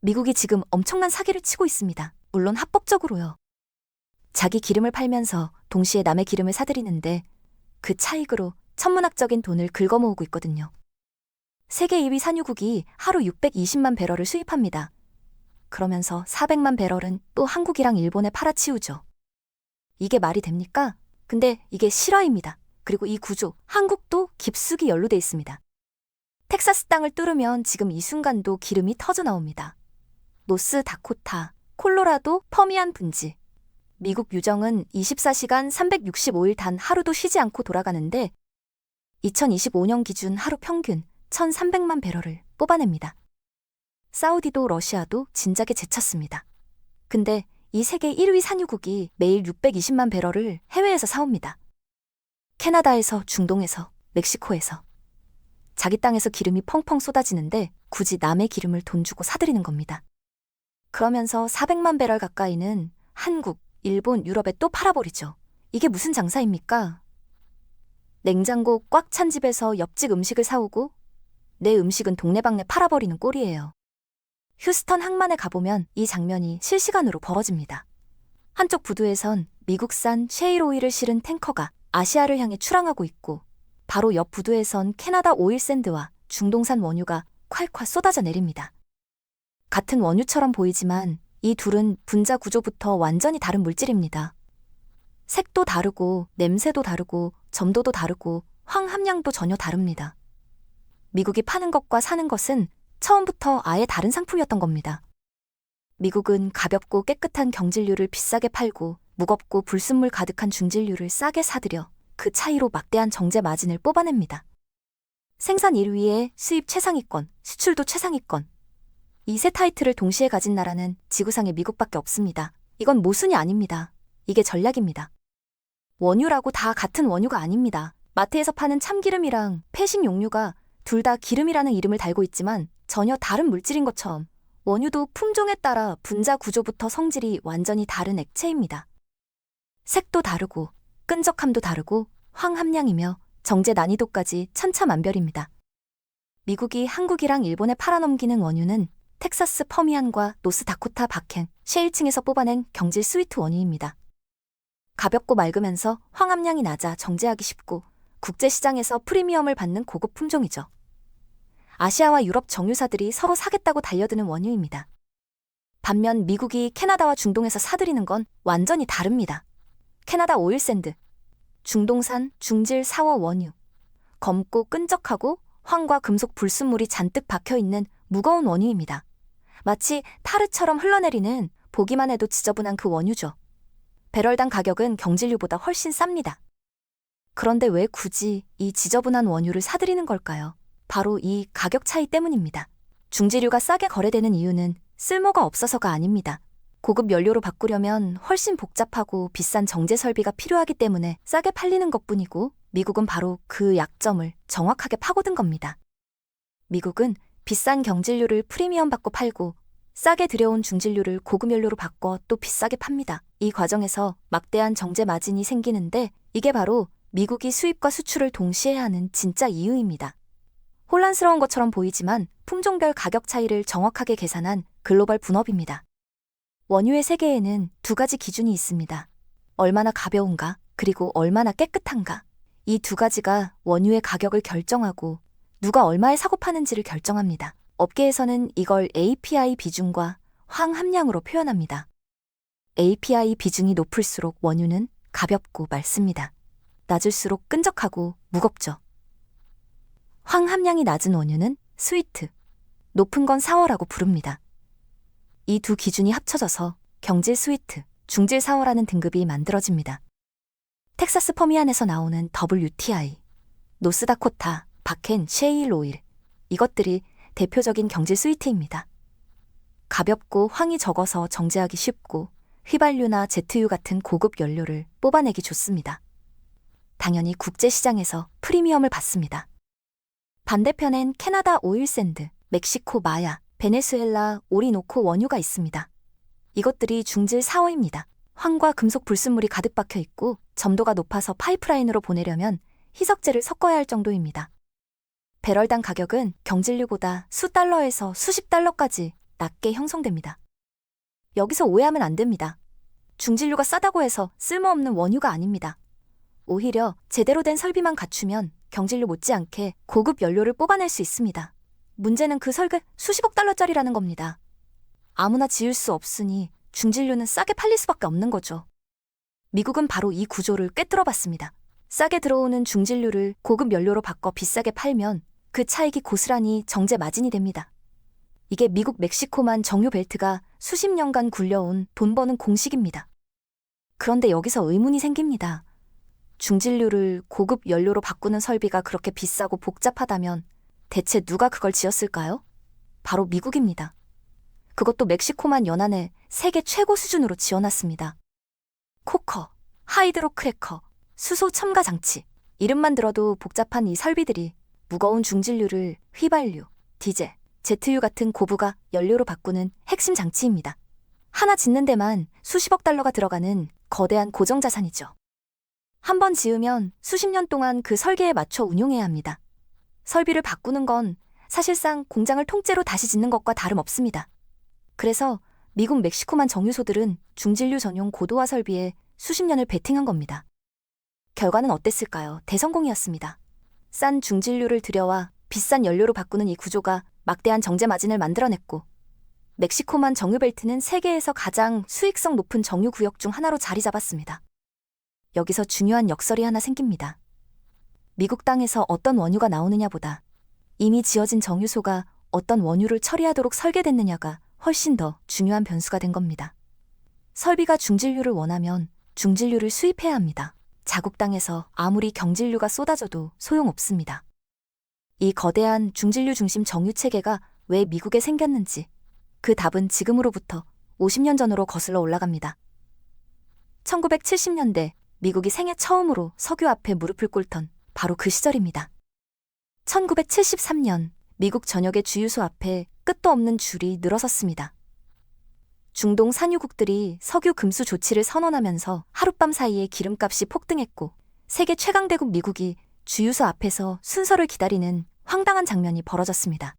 미국이 지금 엄청난 사기를 치고 있습니다. 물론 합법적으로요. 자기 기름을 팔면서 동시에 남의 기름을 사들이는데 그 차익으로 천문학적인 돈을 긁어모으고 있거든요. 세계 2위 산유국이 하루 620만 배럴을 수입합니다. 그러면서 400만 배럴은 또 한국이랑 일본에 팔아치우죠. 이게 말이 됩니까? 근데 이게 실화입니다. 그리고 이 구조, 한국도 깊숙이 연루돼 있습니다. 텍사스 땅을 뚫으면 지금 이 순간도 기름이 터져 나옵니다. 노스 다코타, 콜로라도, 퍼미안 분지. 미국 유정은 24시간 365일 단 하루도 쉬지 않고 돌아가는데 2025년 기준 하루 평균 1,300만 배럴을 뽑아냅니다. 사우디도 러시아도 진작에 제쳤습니다. 근데 이 세계 1위 산유국이 매일 620만 배럴을 해외에서 사옵니다. 캐나다에서, 중동에서, 멕시코에서. 자기 땅에서 기름이 펑펑 쏟아지는데 굳이 남의 기름을 돈 주고 사들이는 겁니다. 그러면서 400만 배럴 가까이는 한국, 일본, 유럽에 또 팔아버리죠. 이게 무슨 장사입니까? 냉장고 꽉 찬 집에서 옆집 음식을 사오고 내 음식은 동네방네 팔아버리는 꼴이에요. 휴스턴 항만에 가보면 이 장면이 실시간으로 벌어집니다. 한쪽 부두에선 미국산 셰일 오일을 실은 탱커가 아시아를 향해 출항하고 있고 바로 옆 부두에선 캐나다 오일 샌드와 중동산 원유가 콸콸 쏟아져 내립니다. 같은 원유처럼 보이지만 이 둘은 분자 구조부터 완전히 다른 물질입니다. 색도 다르고 냄새도 다르고 점도도 다르고 황 함량도 전혀 다릅니다. 미국이 파는 것과 사는 것은 처음부터 아예 다른 상품이었던 겁니다. 미국은 가볍고 깨끗한 경질유를 비싸게 팔고 무겁고 불순물 가득한 중질유를 싸게 사들여 그 차이로 막대한 정제 마진을 뽑아냅니다. 생산 1위에 수입 최상위권, 수출도 최상위권. 이 세 타이틀을 동시에 가진 나라는 지구상에 미국밖에 없습니다. 이건 모순이 아닙니다. 이게 전략입니다. 원유라고 다 같은 원유가 아닙니다. 마트에서 파는 참기름이랑 패식 용유가 둘 다 기름이라는 이름을 달고 있지만 전혀 다른 물질인 것처럼 원유도 품종에 따라 분자 구조부터 성질이 완전히 다른 액체입니다. 색도 다르고 끈적함도 다르고 황 함량이며 정제 난이도까지 천차만별입니다. 미국이 한국이랑 일본에 팔아넘기는 원유는 텍사스 퍼미안과 노스 다코타 바켄, 셰일층에서 뽑아낸 경질 스위트 원유입니다. 가볍고 맑으면서 황 함량이 낮아 정제하기 쉽고 국제시장에서 프리미엄을 받는 고급 품종이죠. 아시아와 유럽 정유사들이 서로 사겠다고 달려드는 원유입니다. 반면 미국이 캐나다와 중동에서 사들이는 건 완전히 다릅니다. 캐나다 오일샌드, 중동산 중질 사워 원유, 검고 끈적하고 황과 금속 불순물이 잔뜩 박혀있는 무거운 원유입니다. 마치 타르처럼 흘러내리는 보기만 해도 지저분한 그 원유죠. 배럴당 가격은 경질유보다 훨씬 쌉니다. 그런데 왜 굳이 이 지저분한 원유를 사들이는 걸까요? 바로 이 가격 차이 때문입니다. 중지류가 싸게 거래되는 이유는 쓸모가 없어서가 아닙니다. 고급 연료로 바꾸려면 훨씬 복잡하고 비싼 정제 설비가 필요하기 때문에 싸게 팔리는 것뿐이고 미국은 바로 그 약점을 정확하게 파고든 겁니다. 미국은 비싼 경질유를 프리미엄 받고 팔고 싸게 들여온 중질유를 고급 연료로 바꿔 또 비싸게 팝니다. 이 과정에서 막대한 정제 마진이 생기는데 이게 바로 미국이 수입과 수출을 동시에 하는 진짜 이유입니다. 혼란스러운 것처럼 보이지만 품종별 가격 차이를 정확하게 계산한 글로벌 분업입니다. 원유의 세계에는 두 가지 기준이 있습니다. 얼마나 가벼운가, 그리고 얼마나 깨끗한가. 이 두 가지가 원유의 가격을 결정하고 누가 얼마에 사고 파는지를 결정합니다. 업계에서는 이걸 API 비중과 황 함량으로 표현합니다. API 비중이 높을수록 원유는 가볍고 맑습니다. 낮을수록 끈적하고 무겁죠. 황 함량이 낮은 원유는 스위트, 높은 건 사워라고 부릅니다. 이 두 기준이 합쳐져서 경질 스위트, 중질 사워라는 등급이 만들어집니다. 텍사스 퍼미안에서 나오는 WTI, 노스다코타, 바켄, 셰일 오일, 이것들이 대표적인 경질 스위트입니다. 가볍고 황이 적어서 정제하기 쉽고 휘발유나 제트유 같은 고급 연료를 뽑아내기 좋습니다. 당연히 국제시장에서 프리미엄을 받습니다. 반대편엔 캐나다 오일샌드, 멕시코 마야, 베네수엘라 오리노코 원유가 있습니다. 이것들이 중질 사워입니다. 황과 금속 불순물이 가득 박혀 있고 점도가 높아서 파이프라인으로 보내려면 희석제를 섞어야 할 정도입니다. 배럴당 가격은 경질유보다 수 달러에서 수십 달러까지 낮게 형성됩니다. 여기서 오해하면 안 됩니다. 중진류가 싸다고 해서 쓸모없는 원유가 아닙니다. 오히려 제대로 된 설비만 갖추면 경진류 못지않게 고급 연료를 뽑아낼 수 있습니다. 문제는 그 설계 수십억 달러짜리라는 겁니다. 아무나 지을 수 없으니 중진류는 싸게 팔릴 수밖에 없는 거죠. 미국은 바로 이 구조를 꿰뚫어봤습니다. 싸게 들어오는 중진류를 고급 연료로 바꿔 비싸게 팔면 그 차익이 고스란히 정제 마진이 됩니다. 이게 미국 멕시코만 정유 벨트가 수십 년간 굴려온 돈 버는 공식입니다. 그런데 여기서 의문이 생깁니다. 중진류를 고급 연료로 바꾸는 설비가 그렇게 비싸고 복잡하다면 대체 누가 그걸 지었을까요? 바로 미국입니다. 그것도 멕시코만 연안에 세계 최고 수준으로 지어놨습니다. 코커, 하이드로크래커, 수소 첨가 장치, 이름만 들어도 복잡한 이 설비들이 무거운 중진류를 휘발유, 디젤, 제트유 같은 고부가 연료로 바꾸는 핵심 장치입니다. 하나 짓는 데만 수십억 달러가 들어가는 거대한 고정자산이죠. 한 번 지으면 수십 년 동안 그 설계에 맞춰 운용해야 합니다. 설비를 바꾸는 건 사실상 공장을 통째로 다시 짓는 것과 다름없습니다. 그래서 미국 멕시코만 정유소들은 중진류 전용 고도화 설비에 수십 년을 베팅한 겁니다. 결과는 어땠을까요? 대성공이었습니다. 싼 중진류를 들여와 비싼 연료로 바꾸는 이 구조가 막대한 정제 마진을 만들어냈고, 멕시코만 정유벨트는 세계에서 가장 수익성 높은 정유 구역 중 하나로 자리 잡았습니다. 여기서 중요한 역설이 하나 생깁니다. 미국 땅에서 어떤 원유가 나오느냐보다 이미 지어진 정유소가 어떤 원유를 처리하도록 설계됐느냐가 훨씬 더 중요한 변수가 된 겁니다. 설비가 중진류를 원하면 중진류를 수입해야 합니다. 자국 땅에서 아무리 경진류가 쏟아져도 소용없습니다. 이 거대한 중진류 중심 정유 체계가 왜 미국에 생겼는지 그 답은 지금으로부터 50년 전으로 거슬러 올라갑니다. 1970년대 미국이 생애 처음으로 석유 앞에 무릎을 꿇던 바로 그 시절입니다. 1973년 미국 전역의 주유소 앞에 끝도 없는 줄이 늘어섰습니다. 중동 산유국들이 석유 금수 조치를 선언하면서 하룻밤 사이에 기름값이 폭등했고, 세계 최강대국 미국이 주유소 앞에서 순서를 기다리는 황당한 장면이 벌어졌습니다.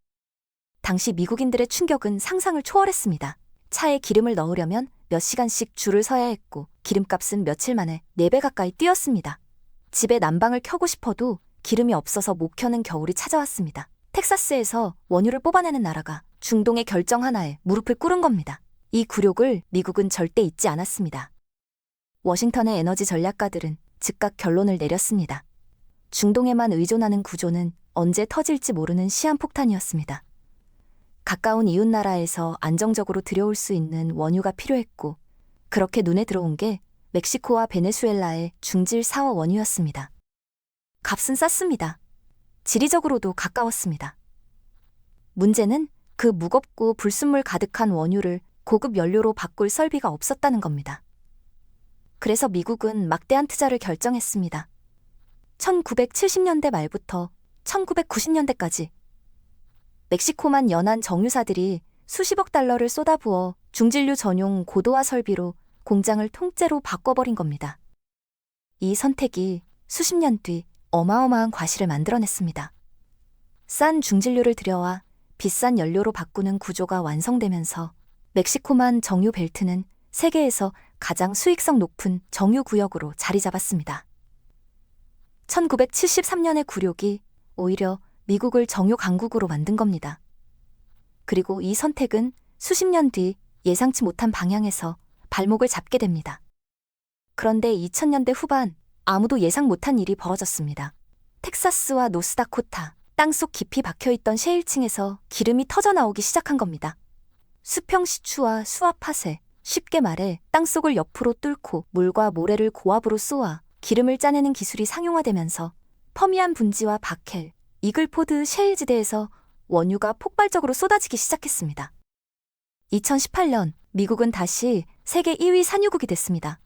당시 미국인들의 충격은 상상을 초월했습니다. 차에 기름을 넣으려면 몇 시간씩 줄을 서야 했고, 기름값은 며칠 만에 4배 가까이 뛰었습니다. 집에 난방을 켜고 싶어도 기름이 없어서 못 켜는 겨울이 찾아왔습니다. 텍사스에서 원유를 뽑아내는 나라가 중동의 결정 하나에 무릎을 꿇은 겁니다. 이 굴욕을 미국은 절대 잊지 않았습니다. 워싱턴의 에너지 전략가들은 즉각 결론을 내렸습니다. 중동에만 의존하는 구조는 언제 터질지 모르는 시한폭탄이었습니다. 가까운 이웃나라에서 안정적으로 들여올 수 있는 원유가 필요했고, 그렇게 눈에 들어온 게 멕시코와 베네수엘라의 중질 사워 원유였습니다. 값은 쌌습니다. 지리적으로도 가까웠습니다. 문제는 그 무겁고 불순물 가득한 원유를 고급 연료로 바꿀 설비가 없었다는 겁니다. 그래서 미국은 막대한 투자를 결정했습니다. 1970년대 말부터 1990년대까지 멕시코만 연안 정유사들이 수십억 달러를 쏟아부어 중진류 전용 고도화 설비로 공장을 통째로 바꿔버린 겁니다. 이 선택이 수십 년 뒤 어마어마한 과실을 만들어냈습니다. 싼 중진류를 들여와 비싼 연료로 바꾸는 구조가 완성되면서 멕시코만 정유 벨트는 세계에서 가장 수익성 높은 정유 구역으로 자리 잡았습니다. 1973년의 굴욕이 오히려 미국을 정유 강국으로 만든 겁니다. 그리고 이 선택은 수십 년 뒤 예상치 못한 방향에서 발목을 잡게 됩니다. 그런데 2000년대 후반 아무도 예상 못한 일이 벌어졌습니다. 텍사스와 노스다코타, 땅속 깊이 박혀있던 셰일층에서 기름이 터져나오기 시작한 겁니다. 수평 시추와 수압 파쇄, 쉽게 말해 땅속을 옆으로 뚫고 물과 모래를 고압으로 쏘아 기름을 짜내는 기술이 상용화되면서 퍼미안 분지와 바켈, 이글포드 셰일지대에서 원유가 폭발적으로 쏟아지기 시작했습니다. 2018년 미국은 다시 세계 2위 산유국이 됐습니다.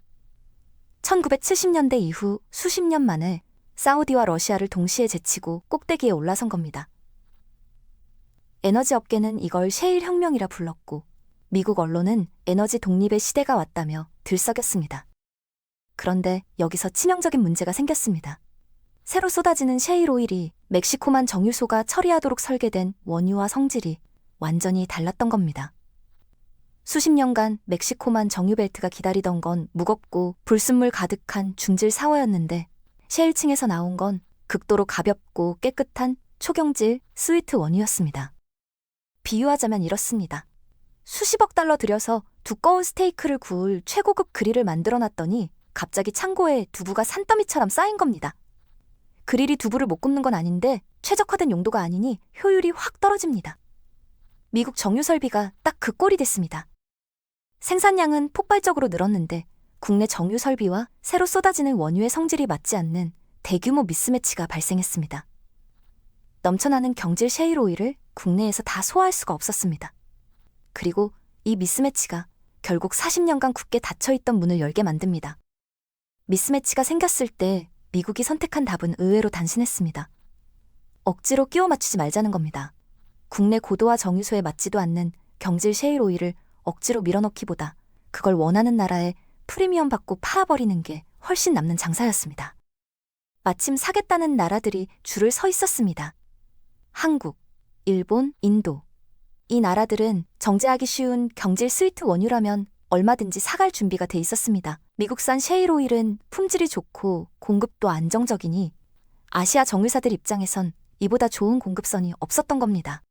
1970년대 이후 수십 년 만에 사우디와 러시아를 동시에 제치고 꼭대기에 올라선 겁니다. 에너지 업계는 이걸 셰일 혁명이라 불렀고, 미국 언론은 에너지 독립의 시대가 왔다며 들썩였습니다. 그런데 여기서 치명적인 문제가 생겼습니다. 새로 쏟아지는 셰일 오일이 멕시코만 정유소가 처리하도록 설계된 원유와 성질이 완전히 달랐던 겁니다. 수십 년간 멕시코만 정유벨트가 기다리던 건 무겁고 불순물 가득한 중질 사워였는데 셰일층에서 나온 건 극도로 가볍고 깨끗한 초경질 스위트 원유였습니다. 비유하자면 이렇습니다. 수십억 달러 들여서 두꺼운 스테이크를 구울 최고급 그릴을 만들어놨더니 갑자기 창고에 두부가 산더미처럼 쌓인 겁니다. 그릴이 두부를 못 굽는 건 아닌데 최적화된 용도가 아니니 효율이 확 떨어집니다. 미국 정유 설비가 딱 그 꼴이 됐습니다. 생산량은 폭발적으로 늘었는데 국내 정유 설비와 새로 쏟아지는 원유의 성질이 맞지 않는 대규모 미스매치가 발생했습니다. 넘쳐나는 경질 셰일 오일을 국내에서 다 소화할 수가 없었습니다. 그리고 이 미스매치가 결국 40년간 굳게 닫혀있던 문을 열게 만듭니다. 미스매치가 생겼을 때 미국이 선택한 답은 의외로 단순했습니다. 억지로 끼워 맞추지 말자는 겁니다. 국내 고도화 정유소에 맞지도 않는 경질 셰일 오일을 억지로 밀어넣기보다 그걸 원하는 나라에 프리미엄 받고 팔아버리는 게 훨씬 남는 장사였습니다. 마침 사겠다는 나라들이 줄을 서 있었습니다. 한국, 일본, 인도. 이 나라들은 정제하기 쉬운 경질 스위트 원유라면 얼마든지 사갈 준비가 돼 있었습니다. 미국산 셰일 오일은 품질이 좋고 공급도 안정적이니 아시아 정유사들 입장에선 이보다 좋은 공급선이 없었던 겁니다.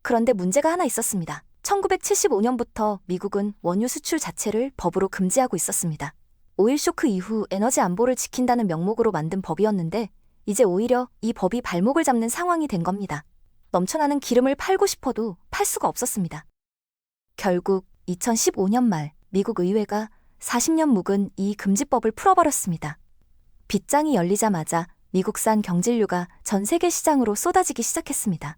그런데 문제가 하나 있었습니다. 1975년부터 미국은 원유 수출 자체를 법으로 금지하고 있었습니다. 오일 쇼크 이후 에너지 안보를 지킨다는 명목으로 만든 법이었는데 이제 오히려 이 법이 발목을 잡는 상황이 된 겁니다. 넘쳐나는 기름을 팔고 싶어도 팔 수가 없었습니다. 결국 2015년 말 미국 의회가 40년 묵은 이 금지법을 풀어버렸습니다. 빗장이 열리자마자 미국산 경질유가 전 세계 시장으로 쏟아지기 시작했습니다.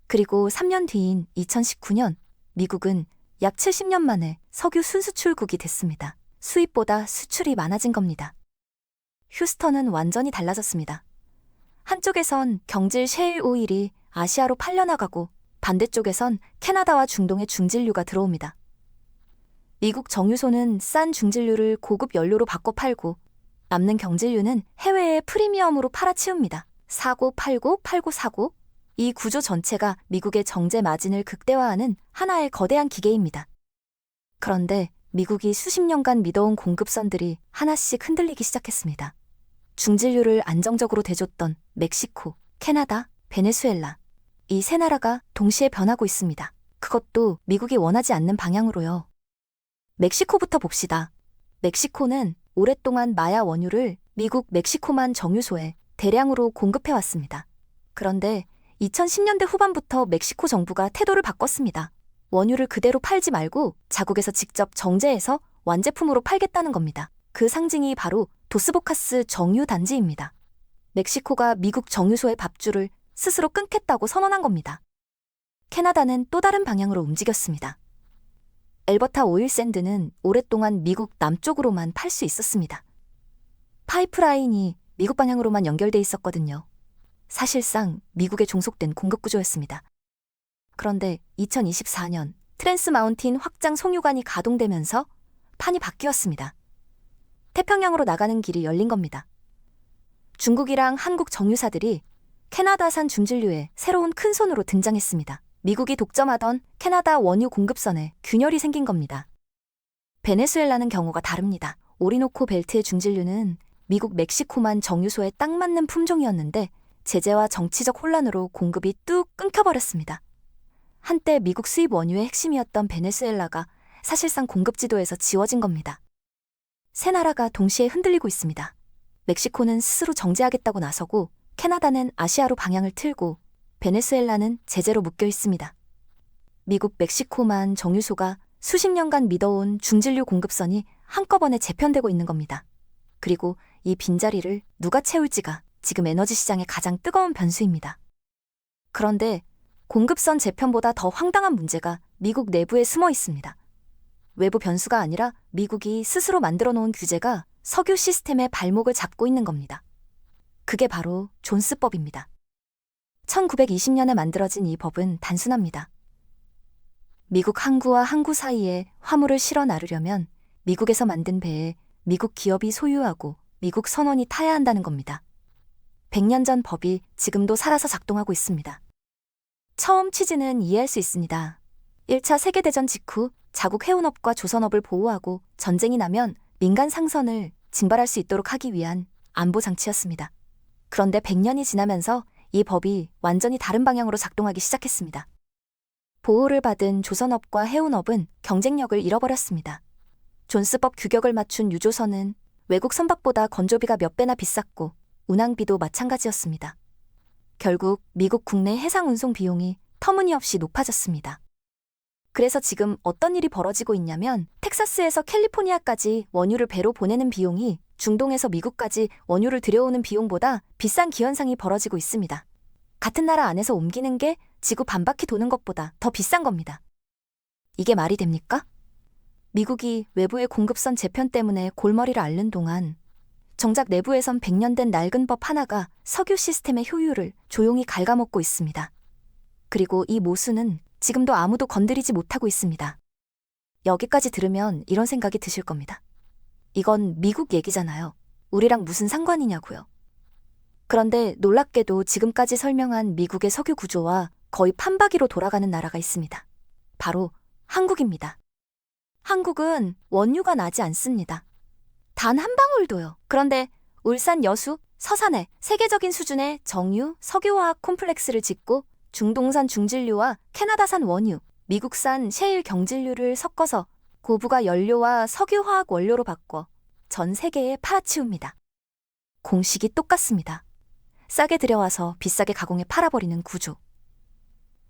그리고 3년 뒤인 2019년 미국은 약 70년 만에 석유 순수출국이 됐습니다. 수입보다 수출이 많아진 겁니다. 휴스턴은 완전히 달라졌습니다. 한쪽에선 경질 셰일 오일이 아시아로 팔려나가고 반대쪽에선 캐나다와 중동의 중질유가 들어옵니다. 미국 정유소는 싼 중질유를 고급 연료로 바꿔 팔고 남는 경질유는 해외에 프리미엄으로 팔아치웁니다. 사고 팔고 팔고 사고, 이 구조 전체가 미국의 정제 마진을 극대화하는 하나의 거대한 기계입니다. 그런데 미국이 수십 년간 믿어온 공급선들이 하나씩 흔들리기 시작했습니다. 중질유를 안정적으로 대줬던 멕시코, 캐나다, 베네수엘라, 이 세 나라가 동시에 변하고 있습니다. 그것도 미국이 원하지 않는 방향으로요. 멕시코부터 봅시다. 멕시코는 오랫동안 마야 원유를 미국 멕시코만 정유소에 대량으로 공급해왔습니다. 그런데 2010년대 후반부터 멕시코 정부가 태도를 바꿨습니다. 원유를 그대로 팔지 말고 자국에서 직접 정제해서 완제품으로 팔겠다는 겁니다. 그 상징이 바로 도스보카스 정유 단지입니다. 멕시코가 미국 정유소의 밥줄을 스스로 끊겠다고 선언한 겁니다. 캐나다는 또 다른 방향으로 움직였습니다. 엘버타 오일샌드는 오랫동안 미국 남쪽으로만 팔 수 있었습니다. 파이프라인이 미국 방향으로만 연결돼 있었거든요. 사실상 미국에 종속된 공급 구조였습니다. 그런데 2024년 트랜스 마운틴 확장 송유관이 가동되면서 판이 바뀌었습니다. 태평양으로 나가는 길이 열린 겁니다. 중국이랑 한국 정유사들이 캐나다산 중질유에 새로운 큰손으로 등장했습니다. 미국이 독점하던 캐나다 원유 공급선에 균열이 생긴 겁니다. 베네수엘라는 경우가 다릅니다. 오리노코 벨트의 중질유는 미국 멕시코만 정유소에 딱 맞는 품종이었는데 제재와 정치적 혼란으로 공급이 뚝 끊겨버렸습니다. 한때 미국 수입 원유의 핵심이었던 베네수엘라가 사실상 공급 지도에서 지워진 겁니다. 세 나라가 동시에 흔들리고 있습니다. 멕시코는 스스로 정제하겠다고 나서고 캐나다는 아시아로 방향을 틀고 베네수엘라는 제재로 묶여 있습니다. 미국 멕시코만 정유소가 수십 년간 믿어온 중질유 공급선이 한꺼번에 재편되고 있는 겁니다. 그리고 이 빈자리를 누가 채울지가 지금 에너지 시장의 가장 뜨거운 변수입니다. 그런데 공급선 재편보다 더 황당한 문제가 미국 내부에 숨어 있습니다. 외부 변수가 아니라 미국이 스스로 만들어 놓은 규제가 석유 시스템의 발목을 잡고 있는 겁니다. 그게 바로 존스법입니다. 1920년에 만들어진 이 법은 단순합니다. 미국 항구와 항구 사이에 화물을 실어 나르려면 미국에서 만든 배에 미국 기업이 소유하고 미국 선원이 타야 한다는 겁니다. 100년 전 법이 지금도 살아서 작동하고 있습니다. 처음 취지는 이해할 수 있습니다. 1차 세계대전 직후 자국 해운업과 조선업을 보호하고 전쟁이 나면 민간 상선을 징발할 수 있도록 하기 위한 안보 장치였습니다. 그런데 100년이 지나면서 이 법이 완전히 다른 방향으로 작동하기 시작했습니다. 보호를 받은 조선업과 해운업은 경쟁력을 잃어버렸습니다. 존스법 규격을 맞춘 유조선은 외국 선박보다 건조비가 몇 배나 비쌌고 운항비도 마찬가지였습니다. 결국 미국 국내 해상 운송 비용이 터무니없이 높아졌습니다. 그래서 지금 어떤 일이 벌어지고 있냐면 텍사스에서 캘리포니아까지 원유를 배로 보내는 비용이 중동에서 미국까지 원유를 들여오는 비용보다 비싼 기현상이 벌어지고 있습니다. 같은 나라 안에서 옮기는 게 지구 반바퀴 도는 것보다 더 비싼 겁니다. 이게 말이 됩니까? 미국이 외부의 공급선 재편 때문에 골머리를 앓는 동안 정작 내부에선 100년 된 낡은 법 하나가 석유 시스템의 효율을 조용히 갉아먹고 있습니다. 그리고 이 모순은 지금도 아무도 건드리지 못하고 있습니다. 여기까지 들으면 이런 생각이 드실 겁니다. 이건 미국 얘기잖아요. 우리랑 무슨 상관이냐고요. 그런데 놀랍게도 지금까지 설명한 미국의 석유 구조와 거의 판박이로 돌아가는 나라가 있습니다. 바로 한국입니다. 한국은 원유가 나지 않습니다. 단 한 방울도요. 그런데 울산 여수, 서산에 세계적인 수준의 정유, 석유화학 콤플렉스를 짓고 중동산 중진류와 캐나다산 원유, 미국산 셰일 경질류를 섞어서 고부가 연료와 석유화학 원료로 바꿔 전 세계에 팔아치웁니다. 공식이 똑같습니다. 싸게 들여와서 비싸게 가공해 팔아버리는 구조.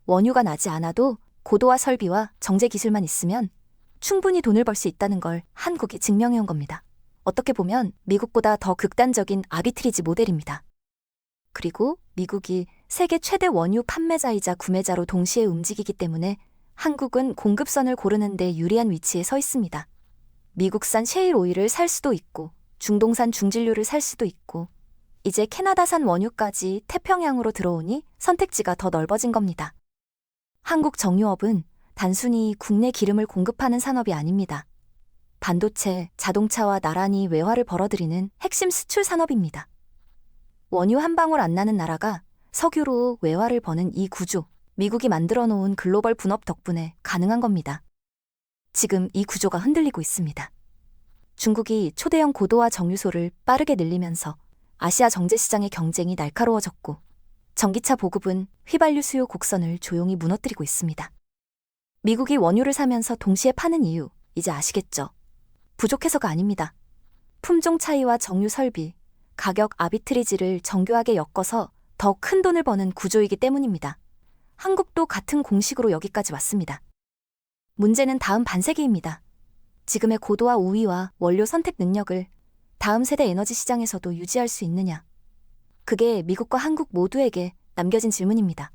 원유가 나지 않아도 고도화 설비와 정제 기술만 있으면 충분히 돈을 벌 수 있다는 걸 한국이 증명해온 겁니다. 어떻게 보면 미국보다 더 극단적인 아비트리지 모델입니다. 그리고 미국이 세계 최대 원유 판매자이자 구매자로 동시에 움직이기 때문에 한국은 공급선을 고르는 데 유리한 위치에 서 있습니다. 미국산 셰일 오일을 살 수도 있고 중동산 중진류를 살 수도 있고 이제 캐나다산 원유까지 태평양으로 들어오니 선택지가 더 넓어진 겁니다. 한국 정유업은 단순히 국내 기름을 공급하는 산업이 아닙니다. 반도체, 자동차와 나란히 외화를 벌어들이는 핵심 수출 산업입니다. 원유 한 방울 안 나는 나라가 석유로 외화를 버는 이 구조, 미국이 만들어 놓은 글로벌 분업 덕분에 가능한 겁니다. 지금 이 구조가 흔들리고 있습니다. 중국이 초대형 고도화 정유소를 빠르게 늘리면서 아시아 정제시장의 경쟁이 날카로워졌고 전기차 보급은 휘발유 수요 곡선을 조용히 무너뜨리고 있습니다. 미국이 원유를 사면서 동시에 파는 이유, 이제 아시겠죠? 부족해서가 아닙니다. 품종 차이와 정유 설비, 가격 아비트리지를 정교하게 엮어서 더 큰 돈을 버는 구조이기 때문입니다. 한국도 같은 공식으로 여기까지 왔습니다. 문제는 다음 반세기입니다. 지금의 고도화 우위와 원료 선택 능력을 다음 세대 에너지 시장에서도 유지할 수 있느냐? 그게 미국과 한국 모두에게 남겨진 질문입니다.